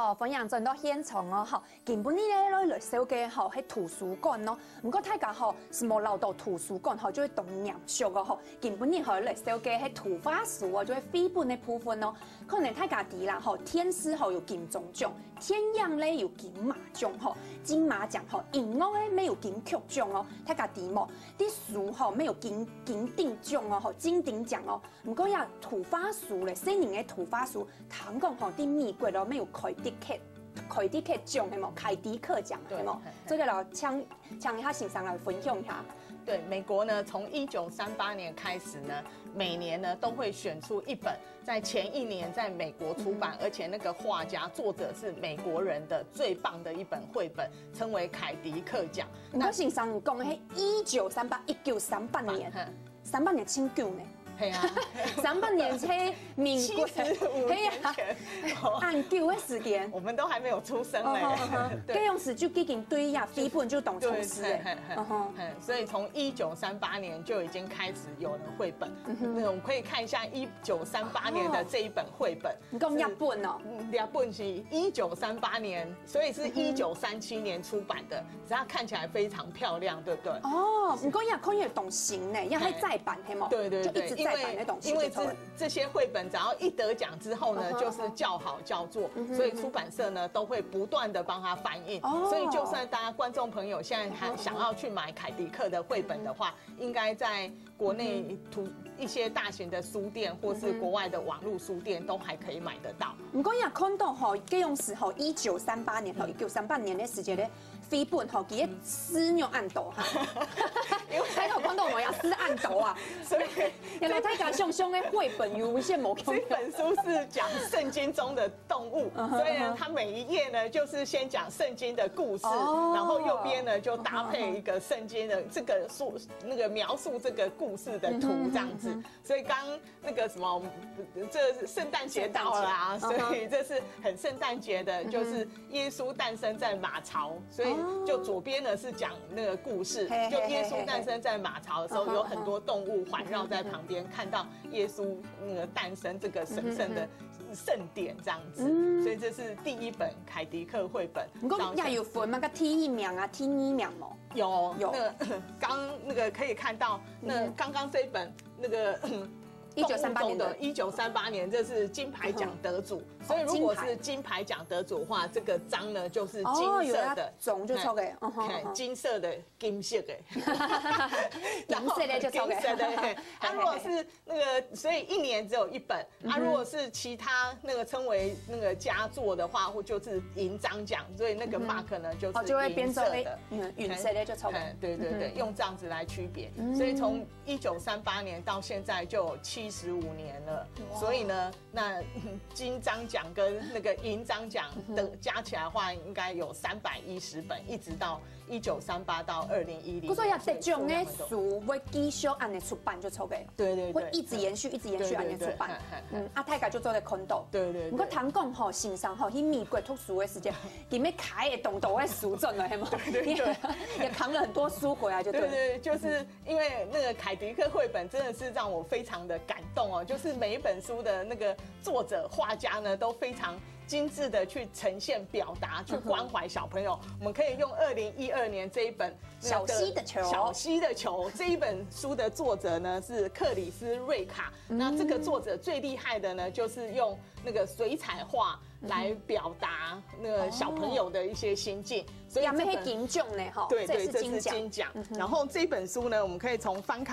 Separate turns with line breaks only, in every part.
吼，分享真多现场哦，吼，根本呢来小嘅吼喺图书馆咯，不过大家吼是冇留到图书馆吼，就会动念熟个吼，根本呢吼来小嘅喺图画书哦，就会非本的部分咯，可能大家知啦吼，天师吼有金钟奖，天样咧有金马奖吼，金马奖吼，音乐咧没有金曲奖哦，大家知冇？啲书吼没有金鼎奖哦，吼金鼎奖哦，不过呀图画书咧，新年嘅图画书，听讲吼啲美国咯没有开迪克奖系冇，凯迪克奖系冇，这个老请一下先生来分享一下。
对，美国呢，从1938年开始呢，每年呢都会选出一本在前一年在美国出版，而且那个画家作者是美国人的最棒的一本绘本，称为凯迪克奖。
那先生讲的1938年，38年清旧呢。
系啊
，38年前民国
75年前，
按旧的时间，
我们都还没有出生嘞。
这样时就已经对呀，非本就懂出师哎。
所以从1938年就已经开始有了绘本。那我们可以看一下1938年的这一本绘本。
你讲日本哦？
日本是1938年，所以是1937年出版的，只是它看起来非常漂亮，对不对？
哦，你讲也可以懂型呢，要还再版嘿吗？
对对对。因为这些绘本只要一得奖之后呢，就是叫好叫座，所以出版社呢都会不断的帮他翻印。所以就算大家观众朋友现在还想要去买凯迪克的绘本的话，应该在国内一些大型的书店或是国外的网络书店都还可以买得到。
不过也看到吼，这种时候1938年吼，1938年的时间咧，非本吼，佢私尿暗斗哈，因为喺度看到我要私暗斗啊，所以原来大家想象的绘本有一些某
这本书是讲圣经中的动物，所以呢，它每一页呢就是先讲圣经的故事，然后右边呢就搭配一个圣经的这个描述这个故事的图这样子。所以刚那个什么，这圣诞节到了啊，所以这是很圣诞节的，就是耶稣诞生在马槽，所以就左边呢是讲那个故事，就耶稣诞生在马槽的时候，有很多动物环绕在旁边，看到耶稣那个诞生这个神圣的盛典这样子，所以这是第一本凯迪克绘本。
你讲也有分那个第1名啊、第2名哦。
有，那个可以看到，那刚刚这一本那个。1938年，这是金牌奖得主，所以如果是金牌奖得主的话，这个章呢就是金色的，
总就抽给，
金色的金色的，
银色的就抽给，
金色的。它如果是那个，所以一年只有一本。啊，如果是其他那个称为那个佳作的话，或就是银章奖，所以那个 mark 呢就是银色的，
银色的就抽给。
对对对，用这样子来区别。所以从1938年到现在就有75年了，所以呢，那金章奖跟那个银章奖的加起来的话，应该有310本，一直到1938到2010。
不说要得奖的书会继续按的出版就抽给，
对对，
会一直延续按的出版。啊，大家就做在看到。
对对。
不过谈讲吼，线上吼，去美国读书的时间，里面开的动的书证了，系吗？
对对对，
也扛了很多书回来，就对。
对对，就是因为那个凯迪克绘本真的是让我非常的感动哦，就是每一本书的那个作者画家呢都非常精致的去呈现、表达、去关怀小朋友。我们可以用2012年这一本《
小溪的球》
这一本书的作者呢是克里斯·瑞卡。那这个作者最厉害的呢，就是用那个水彩画来表达那个小朋友的一些心境。所以这本
金奖呢，哈，
对对，这是金奖。然后这本书呢，我们可以从封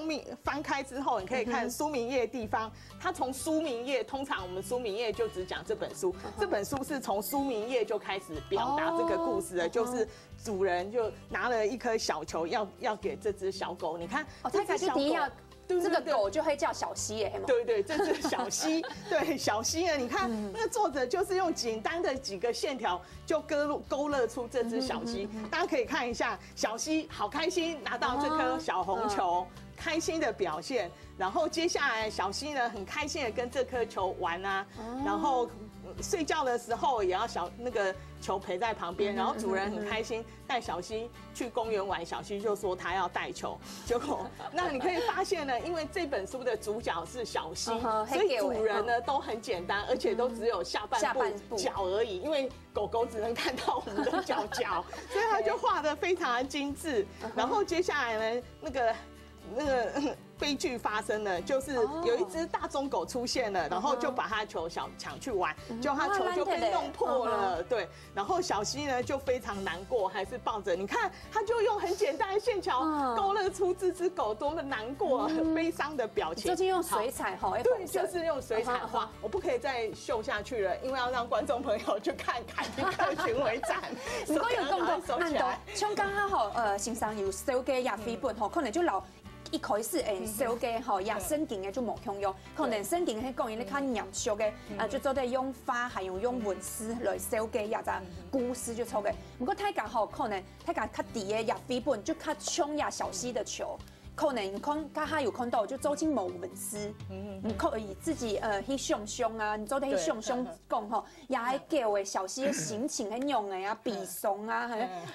面翻开之后，你可以看书名页的地方。它从书名页，通常我们书名页就只讲这本书。这本书是从书名页就开始表达这个故事的，就是主人就拿了一颗小球要给这只小狗。你看，
这只小狗。这个狗就会叫小溪耶，
对对，这是小溪。对，小溪呢，你看那个作者就是用简单的几个线条就勾勒出这只小溪。大家可以看一下，小溪好开心拿到这颗小红球，开心的表现。然后接下来小溪呢很开心的跟这颗球玩啊，然后睡觉的时候也要那个球陪在旁边，然后主人很开心带小溪去公园玩，小溪就说他要带球，结果那你可以发现呢，因为这本书的主角是小溪，所以主人呢都很简单，而且都只有下半部脚而已，因为狗狗只能看到我们的脚，所以他就画得非常的精致。然后接下来呢，那个悲剧发生了，就是有一只大中狗出现了，然后就把它球抢去玩，就它球就被弄破了，对。然后小溪呢就非常难过，还是抱着，你看，他就用很简单的线条勾勒出这只狗多么难过、很悲伤的表情。
最近用水彩哈，
对，就是用水彩画。我不可以再秀下去了，因为要让观众朋友去看凯迪克巡回展。
如果有讲到按到，像刚刚吼，先生有手机也飞本吼，可能就老。一开始手机吼也生劲的就无用用，可能生劲迄讲伊咧较严肃的，就做得用画还有用文字来手机也在故事就错嘅。不过大家吼可能大家较低的也飞本就较冲呀小溪的球。可能刚他有看到就走进某文字，你可以自己去想象啊，你做得去想象讲吼，也喺叫的小溪的心情喺用的啊，悲伤啊，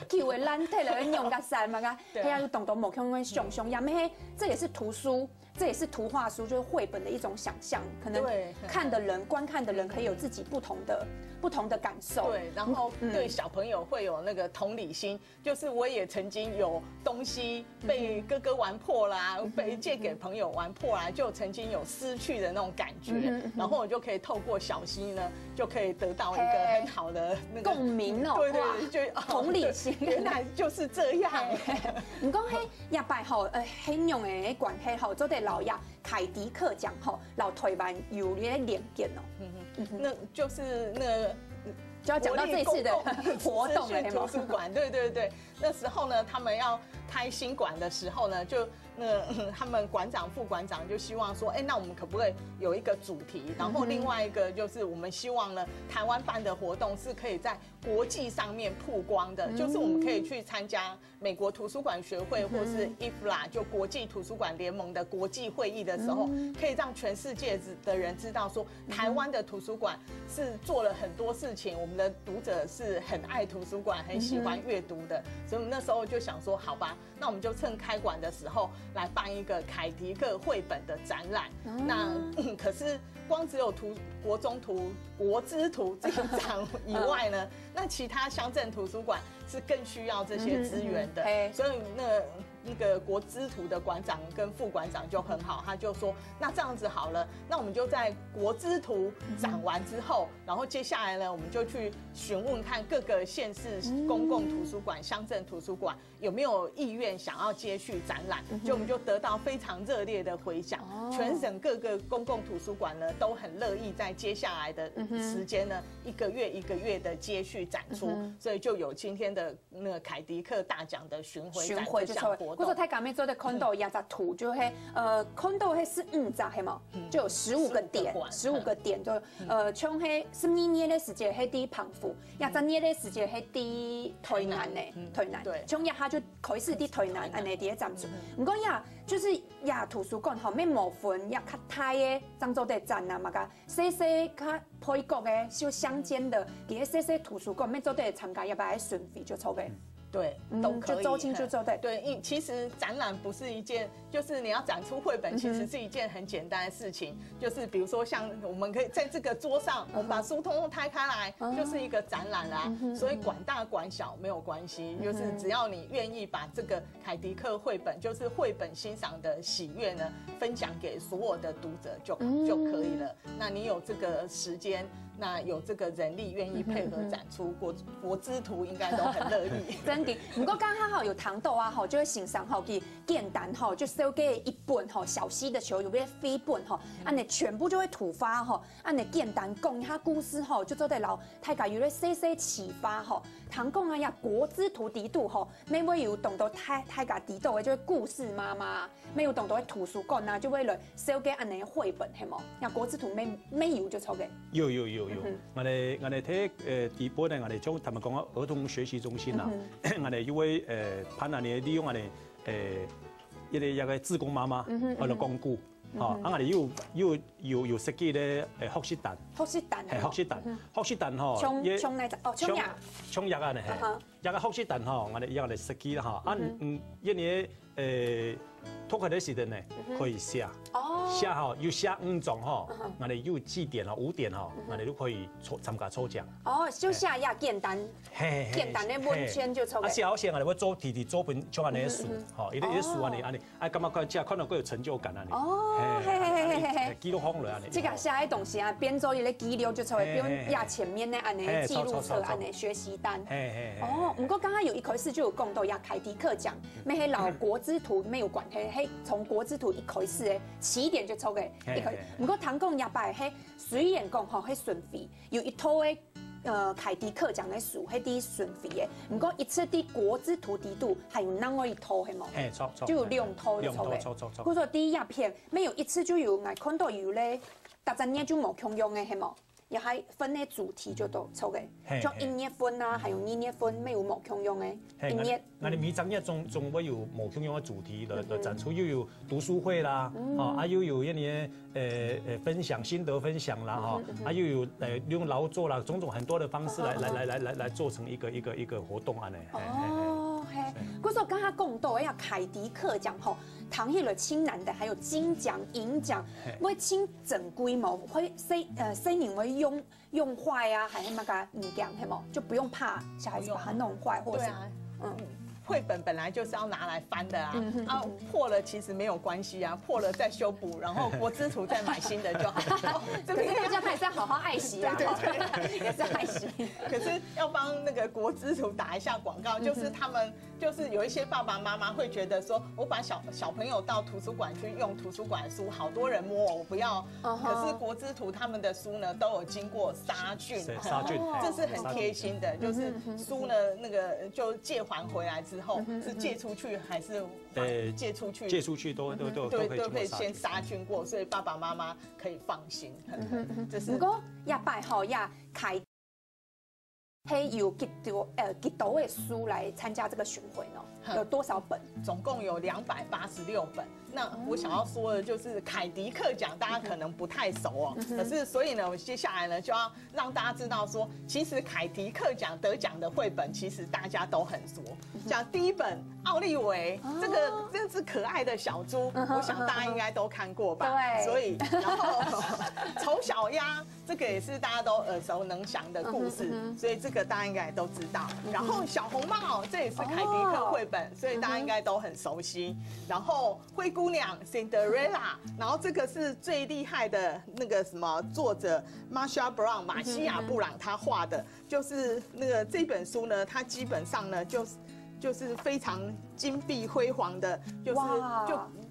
叫的难体来用个啥嘛个，迄样动动无空去想象，也咩这也是图书。这也是图画书，就是绘本的一种想象，可能看的人、观看的人可以有自己不同的感受。
对，然后对小朋友会有那个同理心，就是我也曾经有东西被哥哥玩破啦，被借给朋友玩破啦，就曾经有失去的那种感觉，然后我就可以透过小溪呢，就可以得到一个很好的那个
共鸣哦，
对，就
同理心，
原来就是这样。
唔讲迄日摆吼，很用的关系吼，做得。老亚凯迪克奖吼，老台湾有咧连结哦。
那就是那
就要讲到这一次的活动了，
图书馆，对，那时候呢，他们要开新馆的时候呢，就他们馆长、副馆长就希望说，那我们可不可以有一个主题？然后另外一个就是我们希望呢，台湾办的活动是可以在国际上面曝光的，就是我们可以去参加美国图书馆学会或是 IFLA 就国际图书馆联盟的国际会议的时候，可以让全世界的人知道说，台湾的图书馆是做了很多事情，我们的读者是很爱图书馆、很喜欢阅读的，所以我们那时候就想说，好吧，那我们就趁开馆的时候来办一个凯迪克绘本的展览。那可是光只有国中图、国资图这一场以外呢，那其他乡镇图书馆是更需要这些资源的，所以那个国资图的馆长跟副馆长就很好，他就说，那这样子好了，那我们就在国资图展完之后，然后接下来呢，我们就去询问看各个县市公共图书馆、乡镇图书馆有没有意愿想要接续展览，就我们就得到非常热烈的回响，全省各个公共图书馆呢都很乐意在接下来的时间呢，一个月的接续展出，所以就有今天的那个凯迪克大奖的巡回展这项活动。
我说他刚才做的看到也在图，就看到是嘿嘛，就有15个点，15个点就像什么年的时间喺啲澎湖，也在年的时间喺啲台南呢，台南，像也他就开始啲台南安尼啲展出，唔过也就是也图书馆后面模分也较大的张做的展啊嘛个，细较配角的就乡间的，伫个细图书馆面做的参加也摆顺费就错嘅。
对，都可以。
就周清就周
对，其实展览不是一件，就是你要展出绘本，其实是一件很简单的事情。就是比如说，像我们可以在这个桌上，我们把书通通摊开来，就是一个展览啦。所以管大管小没有关系，就是只要你愿意把这个凯迪克绘本，就是绘本欣赏的喜悦呢，分享给所有的读者就可以了。那你有这个时间。那有这个人力愿意配合展出，国资图应该都很乐意。
真的，不过刚刚好有糖豆啊，就会欣赏去简单就收给一本小溪的球有没有飞本按你全部就会突发按你简单讲一下故事就做得老大家有咧细启发糖讲啊呀国资图底度每位有懂得大家底度的就会故事妈妈，没有懂得图书馆啊就会来收给按你绘本系冇？呀国资图没有就错嘅。
有。我哋睇第本咧，我哋將他們講兒童學習中心啦，我哋一位潘阿年利用我哋一個志工媽媽，我哋講故。吼，我哋有设计咧福士蛋，
福士蛋，
福士蛋，福士蛋吼，
葱来葱芽，
葱芽啊呢，一個福士蛋吼，我哋設計啦吼，因為拖開的時陣呢，可以寫，寫吼要寫5種吼，我哋要4點5點吼，我哋都可以參加抽獎。
哦，就寫也簡單，簡單的文宣就抽。
寫好寫我哋會做提做本像安尼數，吼，伊啲數安尼，感覺佢寫可能佢有成就感安尼。
哦，
記錄好來安尼。
這個寫的東西啊，邊做伊咧記錄就抽的，不用壓前面的安尼記錄冊安尼學習單。哦，不過剛剛有一開始就有講到也凱迪克獎，咩係老國之徒沒有關係，係從國之徒一開始的起點就抽嘅一開始。不過唐講也擺係雖然講吼係順費，有一套嘅凱迪克獎嘅書係啲順費嘅，不過一次啲國之徒底度還有另外一套係冇，就有2套就抽嘅。佢說第一片沒有一次就有我看到有咧，大家呢就冇共用嘅係冇。也係分的主題就都抽嘅，像音樂分啊，還有音樂分，沒有冇共用嘅音樂。
我哋每張嘢總會有冇共用嘅主題來展出，又有讀書會啦，又有一啲分享心得分享啦，又有用勞作啦，種種很多的方式來做成一個活動啊呢。
哦，係，嗰時候剛剛講到呀，凱迪克獎吼，唐迄個青男的，還有金獎、銀獎，會清整規模，會誰人會用壞啊，還是那個物件，係冇，就不用怕小孩子把它弄壞，或者
繪本本来就是要拿来翻的啊，破了其实没有关系啊，破了再修补，然后国之徒再买新的就好。
这个大家还是要好好爱惜啊，
对，
也是爱惜。
可是要帮那个国之徒打一下广告，就是他们就是有一些爸爸妈妈会觉得说，我把小朋友到图书馆去用图书馆书，好多人摸我不要。可是国之徒他们的书呢都有经过杀菌，这是很贴心的，就是书呢那个就借还回来之后是借出去还是借出去？
借出去都可以
先殺菌過，所以爸爸媽媽可以放心。這是
不過一擺吼也開係有幾多的書來參加這個巡迴呢？有多少本？
總共有286本。那我想要說的就是凱迪克獎，大家可能不太熟哦。可是所以呢，我接下來呢就要讓大家知道說，其實凱迪克獎得獎的繪本，其實大家都很熟。像第一本奧利維，這隻可愛的小豬，我想大家應該都看過吧？對。所以，然後醜小鴨，這個也是大家都耳熟能詳的故事，所以這個大家應該都知道。然後小紅帽，這也是凱迪克繪本，所以大家應該都很熟悉。然後灰姑娘 Cinderella， 然後這個是最厲害的那個什麼作者 Marsha Brown 馬西亞布朗他畫的，就是那個這本書呢，它基本上呢就是非常金碧輝煌的，就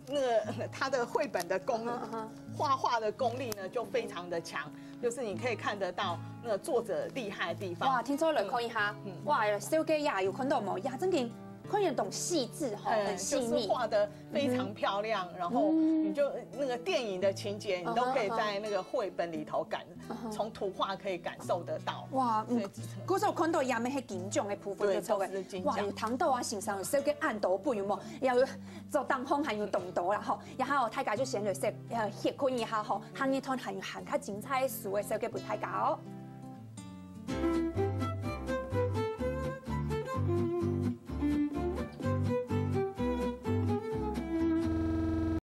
那個他的繪本的畫畫的功力呢就非常的強，就是你可以看得到那個作者厲害的地方。
哇，聽說來看一下，哇，小雞呀有看到冇？呀，真嘅。看得懂細緻哈，很細膩，
就是畫得非常漂亮，然後你就那個電影的情節，你都可以在那個繪本裡頭從圖畫可以感受得到。哇，嗰時候看到也咪係金獎嘅部分就抽嘅，哇，有糖豆啊，線上有小嘅暗豆背有冇？又做當空還有動豆啦吼，然後大家就先嚟先看一下吼，下一趟還有較精彩嘅書嘅小嘅背大家哦。